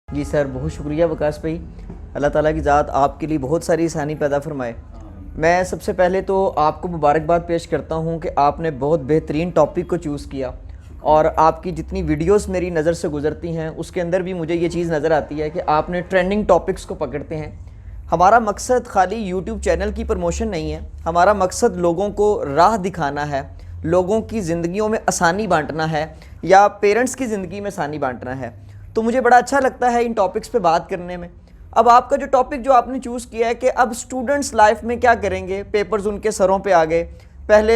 جی سر، بہت شکریہ وکاس بھائی. اللہ تعالیٰ کی ذات آپ کے لیے بہت ساری آسانی پیدا فرمائے. میں سب سے پہلے تو آپ کو مبارکباد پیش کرتا ہوں کہ آپ نے بہت بہترین ٹاپک کو چوز کیا، اور آپ کی جتنی ویڈیوز میری نظر سے گزرتی ہیں اس کے اندر بھی مجھے یہ چیز نظر آتی ہے کہ آپ نے ٹرینڈنگ ٹاپکس کو پکڑتے ہیں. ہمارا مقصد خالی یوٹیوب چینل کی پروموشن نہیں ہے، ہمارا مقصد لوگوں کو راہ دکھانا ہے، لوگوں کی زندگیوں میں آسانی بانٹنا ہے، یا پیرنٹس کی زندگی میں آسانی بانٹنا ہے. تو مجھے بڑا اچھا لگتا ہے ان ٹاپکس پہ بات کرنے میں. اب آپ کا جو ٹاپک جو آپ نے چوز کیا ہے کہ اب اسٹوڈنٹس لائف میں کیا کریں گے، پیپرز ان کے سروں پہ آ گئے، پہلے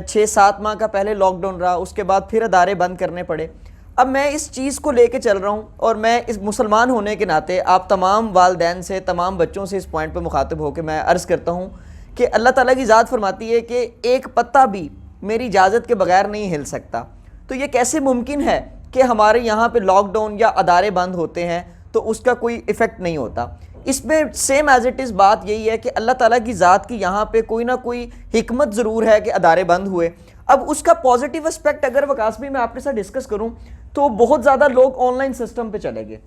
6-7 ماہ کا پہلے لاک ڈاؤن رہا، اس کے بعد پھر ادارے بند کرنے پڑے. اب میں اس چیز کو لے کے چل رہا ہوں، اور میں اس مسلمان ہونے کے ناطے آپ تمام والدین سے، تمام بچوں سے اس پوائنٹ پہ مخاطب ہو کے میں عرض کرتا ہوں کہ اللہ تعالیٰ کی ذات فرماتی ہے کہ ایک پتا بھی میری اجازت کے بغیر نہیں ہل سکتا. تو یہ کیسے ممکن ہے کہ ہمارے یہاں پہ لاک ڈاؤن یا ادارے بند ہوتے ہیں تو اس کا کوئی ایفیکٹ نہیں ہوتا؟ اس میں سیم ایز اٹ از بات یہی ہے کہ اللہ تعالیٰ کی ذات کی یہاں پہ کوئی نہ کوئی حکمت ضرور ہے کہ ادارے بند ہوئے. اب اس کا پازیٹیو اسپیکٹ اگر وکاس بھی میں آپ کے ساتھ ڈسکس کروں تو بہت زیادہ لوگ آن لائن سسٹم پہ چلے گئے.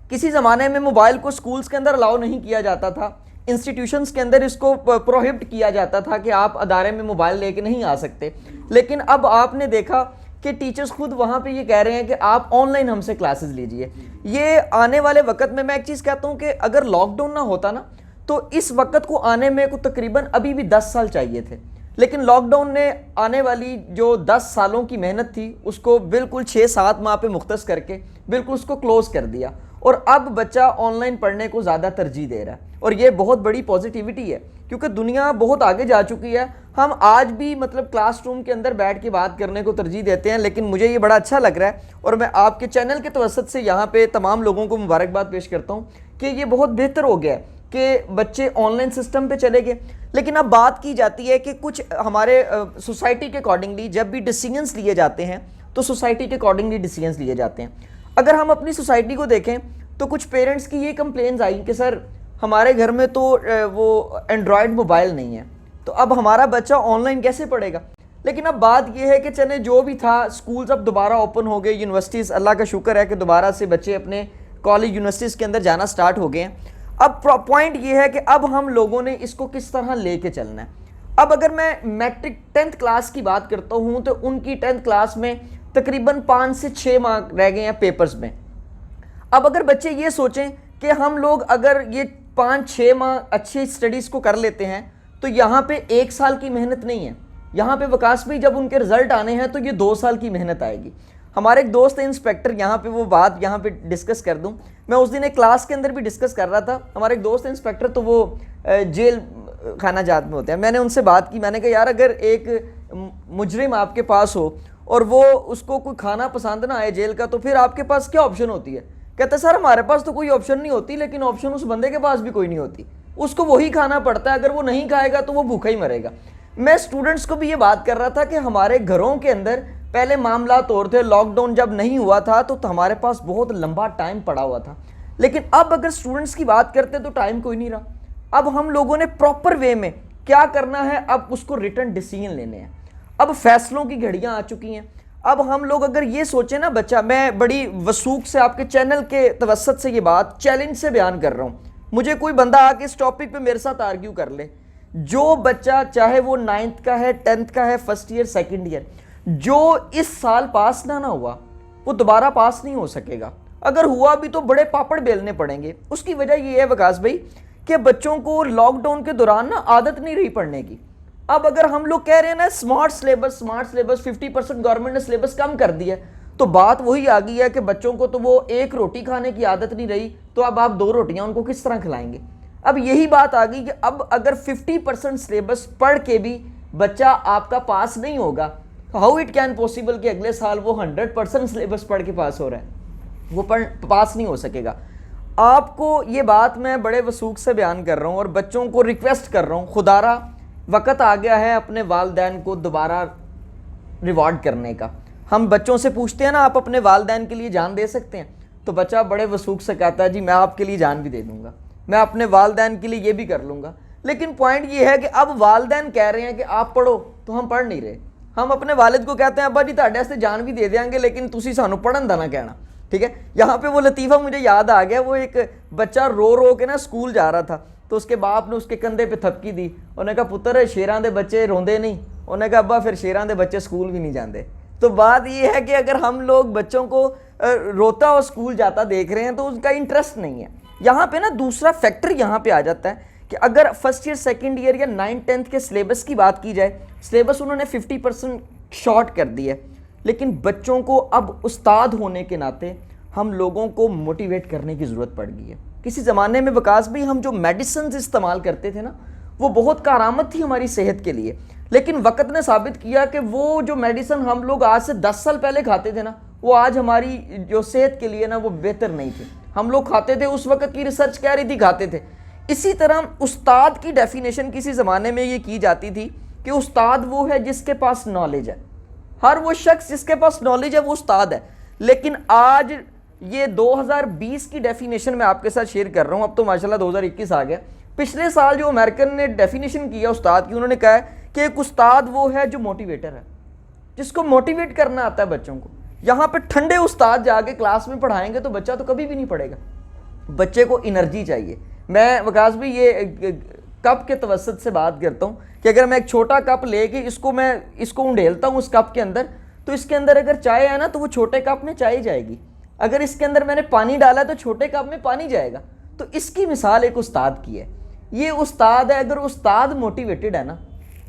کسی زمانے میں موبائل کو سکولز کے اندر الاؤ نہیں کیا جاتا تھا، انسٹیٹیوشنز کے اندر اس کو پروہبٹ کیا جاتا تھا کہ آپ ادارے میں موبائل لے کے نہیں آ سکتے. لیکن اب آپ نے دیکھا کہ ٹیچرز خود وہاں پہ یہ کہہ رہے ہیں کہ آپ آن لائن ہم سے کلاسز لیجئے. یہ آنے والے وقت میں ایک چیز کہتا ہوں کہ اگر لاک ڈاؤن نہ ہوتا نا تو اس وقت کو آنے میں کو تقریباً ابھی بھی 10 سال چاہیے تھے. لیکن لاک ڈاؤن نے آنے والی جو 10 سالوں کی محنت تھی اس کو بالکل 6-7 ماہ پہ مختص کر کے بالکل اس کو کلوز کر دیا، اور اب بچہ آن لائن پڑھنے کو زیادہ ترجیح دے رہا ہے. اور یہ بہت بڑی پازیٹیوٹی ہے کیونکہ دنیا بہت آگے جا چکی ہے. ہم آج بھی کلاس روم کے اندر بیٹھ کے بات کرنے کو ترجیح دیتے ہیں، لیکن مجھے یہ بڑا اچھا لگ رہا ہے، اور میں آپ کے چینل کے توسط سے یہاں پہ تمام لوگوں کو مبارکباد پیش کرتا ہوں کہ یہ بہت بہتر ہو گیا ہے کہ بچے آن لائن سسٹم پہ چلے گئے. لیکن اب بات کی جاتی ہے کہ کچھ ہمارے سوسائٹی کے اکارڈنگلی جب بھی ڈیسیجنس لیے جاتے ہیں تو سوسائٹی کے اکارڈنگلی ڈیسیجنس لیے جاتے ہیں. اگر ہم اپنی سوسائٹی کو دیکھیں تو کچھ پیرنٹس کی یہ کمپلینز آئیں کہ سر ہمارے گھر میں تو وہ اینڈرائڈ موبائل نہیں ہے، تو اب ہمارا بچہ آن لائن کیسے پڑھے گا؟ لیکن اب بات یہ ہے کہ چلے جو بھی تھا، سکولز اب دوبارہ اوپن ہو گئے، یونیورسٹیز اللہ کا شکر ہے کہ دوبارہ سے بچے اپنے کالج یونیورسٹیز کے اندر جانا سٹارٹ ہو گئے ہیں. اب پوائنٹ یہ ہے کہ اب ہم لوگوں نے اس کو کس طرح لے کے چلنا ہے. اب اگر میں میٹرک 10th کلاس کی بات کرتا ہوں تو ان کی 10th کلاس میں تقریباً 5 سے 6 ماہ رہ گئے ہیں پیپرز میں. اب اگر بچے یہ سوچیں کہ ہم لوگ اگر یہ 5-6 ماہ اچھی سٹڈیز کو کر لیتے ہیں تو یہاں پہ 1 سال کی محنت نہیں ہے، یہاں پہ وکاس بھی جب ان کے رزلٹ آنے ہیں تو یہ 2 سال کی محنت آئے گی. ہمارے ایک دوست انسپیکٹر، یہاں پہ وہ بات یہاں پہ ڈسکس کر دوں، میں اس دن ایک کلاس کے اندر بھی ڈسکس کر رہا تھا. ہمارے ایک دوست انسپیکٹر تو وہ جیل خانہ جات میں ہوتے ہیں. میں نے ان سے بات کی، میں نے کہا یار اگر ایک مجرم آپ کے پاس ہو اور وہ اس کو کوئی کھانا پسند نہ آئے جیل کا تو پھر آپ کے پاس کیا آپشن ہوتی ہے؟ کہتے سر ہمارے پاس تو کوئی آپشن نہیں ہوتی، لیکن آپشن اس بندے کے پاس بھی کوئی نہیں ہوتی، اس کو وہی کھانا پڑتا ہے، اگر وہ نہیں کھائے گا تو وہ بھوکا ہی مرے گا. میں اسٹوڈنٹس کو بھی یہ بات کر رہا تھا کہ ہمارے گھروں کے اندر پہلے معاملات اور تھے، لاک ڈاؤن جب نہیں ہوا تھا تو ہمارے پاس بہت لمبا ٹائم پڑا ہوا تھا. لیکن اب اگر اسٹوڈنٹس کی بات کرتے تو ٹائم کوئی نہیں رہا. اب ہم لوگوں نے پراپر وے میں کیا کرنا ہے، اب اس کو ریٹن ڈیسیژن لینے ہیں. اب فیصلوں کی گھڑیاں آ چکی ہیں. اب ہم لوگ اگر یہ سوچیں نا بچہ، میں بڑی وثوق سے آپ کے چینل کے توسط سے یہ بات چیلنج سے بیان کر رہا ہوں، مجھے کوئی بندہ آ کے اس ٹاپک پہ میرے ساتھ آرگیو کر لے، جو بچہ چاہے وہ 9th کا ہے، 10th کا ہے، 1st ایئر 2nd ایئر، جو اس سال پاس نہ ہوا وہ دوبارہ پاس نہیں ہو سکے گا. اگر ہوا بھی تو بڑے پاپڑ بیلنے پڑیں گے. اس کی وجہ یہ ہے وکاس بھائی کہ بچوں کو لاک ڈاؤن کے دوران نا عادت نہیں رہی پڑھنے کی. اب اگر ہم لوگ کہہ رہے ہیں نا اسمارٹ سلیبس 50% گورنمنٹ نے سلیبس کم کر دیا ہے، تو بات وہی آ گئی ہے کہ بچوں کو تو وہ 1 روٹی کھانے کی عادت نہیں رہی، تو اب آپ 2 روٹیاں ان کو کس طرح کھلائیں گے؟ اب یہی بات آ گئی کہ اب اگر 50% سلیبس پڑھ کے بھی بچہ آپ کا پاس نہیں ہوگا، ہاؤ اٹ کین پاسبل کہ اگلے سال وہ 100% سلیبس پڑھ کے پاس ہو رہا ہے، وہ پاس نہیں ہو سکے گا. آپ کو یہ بات میں بڑے وثوق سے بیان کر رہا ہوں اور بچوں کو ریکویسٹ کر رہا ہوں، خدا را وقت آ گیا ہے اپنے والدین کو دوبارہ ریوارڈ کرنے کا. ہم بچوں سے پوچھتے ہیں نا آپ اپنے والدین کے لیے جان دے سکتے ہیں، تو بچہ بڑے وثوق سے کہتا ہے جی میں آپ کے لیے جان بھی دے دوں گا، میں اپنے والدین کے لیے یہ بھی کر لوں گا. لیکن پوائنٹ یہ ہے کہ اب والدین کہہ رہے ہیں کہ آپ پڑھو تو ہم پڑھ نہیں رہے. ہم اپنے والد کو کہتے ہیں ابا جی تہاڈے واسطے جان بھی دے دیاں گے لیکن تسی سانو پڑھن دا نہ کہنا. ٹھیک ہے. یہاں پہ وہ لطیفہ مجھے یاد آ گیا, وہ ایک بچہ رو رو کے نا اسکول جا رہا تھا, تو اس کے باپ نے اس کے کندھے پہ تھپکی دی, انہوں نے کہا پتر شیراں دے بچے روندے نہیں, انہوں نے کہا ابا پھر شیراں دے بچے اسکول بھی نہیں جاندے. تو بات یہ ہے کہ اگر ہم لوگ بچوں کو روتا اور اسکول جاتا دیکھ رہے ہیں تو اس کا انٹرسٹ نہیں ہے. یہاں پہ نا دوسرا فیکٹر یہاں پہ آ جاتا ہے کہ اگر فرسٹ ایئر سیکنڈ ایئر یا 9th-10th کے سلیبس کی بات کی جائے, سلیبس انہوں نے 50% شارٹ کر دی ہے, لیکن بچوں کو اب استاد ہونے کے ناطے ہم لوگوں کو موٹیویٹ کرنے کی ضرورت پڑ گئی ہے. کسی زمانے میں وکاس بھائی ہم جو میڈیسنز استعمال کرتے تھے نا, وہ بہت کارآمد تھی ہماری صحت کے لیے, لیکن وقت نے ثابت کیا کہ وہ جو میڈیسن ہم لوگ آج سے 10 سال پہلے کھاتے تھے نا, وہ آج ہماری جو صحت کے لیے نا وہ بہتر نہیں تھے. ہم لوگ کھاتے تھے, اس وقت کی ریسرچ کہہ رہی تھی کھاتے تھے. اسی طرح استاد کی ڈیفینیشن کسی زمانے میں یہ کی جاتی تھی کہ استاد وہ ہے جس کے پاس نالج ہے, ہر وہ شخص جس کے پاس نالج ہے وہ استاد ہے. لیکن آج یہ 2020 کی ڈیفینیشن میں آپ کے ساتھ شیئر کر رہا ہوں, اب تو ماشاءاللہ 2021 آ گیا. پچھلے سال جو امریکن نے ڈیفینیشن کیا استاد کی, انہوں نے کہا ہے کہ ایک استاد وہ ہے جو موٹیویٹر ہے, جس کو موٹیویٹ کرنا آتا ہے بچوں کو. یہاں پہ ٹھنڈے استاد جا کے کلاس میں پڑھائیں گے تو بچہ تو کبھی بھی نہیں پڑھے گا. بچے کو انرجی چاہیے. میں وکاس بھی یہ کپ کے توسط سے بات کرتا ہوں کہ اگر میں ایک چھوٹا کپ لے کے اس کو انڈیلتا ہوں اس کپ کے اندر, تو اس کے اندر اگر چائے ہے نا تو وہ چھوٹے کپ میں چائے جائے گی. اگر اس کے اندر میں نے پانی ڈالا تو چھوٹے کپ میں پانی جائے گا. تو اس کی مثال ایک استاد کی ہے. یہ استاد ہے, اگر استاد موٹیویٹڈ ہے نا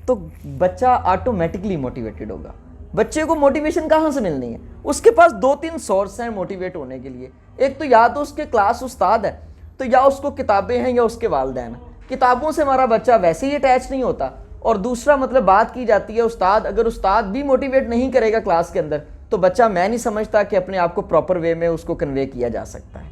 تو بچہ آٹومیٹکلی موٹیویٹڈ ہوگا. بچے کو موٹیویشن کہاں سے ملنی ہے؟ اس کے پاس 2-3 سورس ہیں موٹیویٹ ہونے کے لیے. ایک تو یا تو اس کے کلاس استاد ہے, تو یا اس کو کتابیں ہیں یا اس کے والدین ہیں. کتابوں سے ہمارا بچہ ویسے ہی اٹیچ نہیں ہوتا. اور دوسرا مطلب بات کی جاتی ہے استاد, اگر استاد بھی موٹیویٹ نہیں کرے گا کلاس کے اندر تو بچہ میں نہیں سمجھتا کہ اپنے آپ کو پراپر وے میں اس کو کنوے کیا جا سکتا ہے.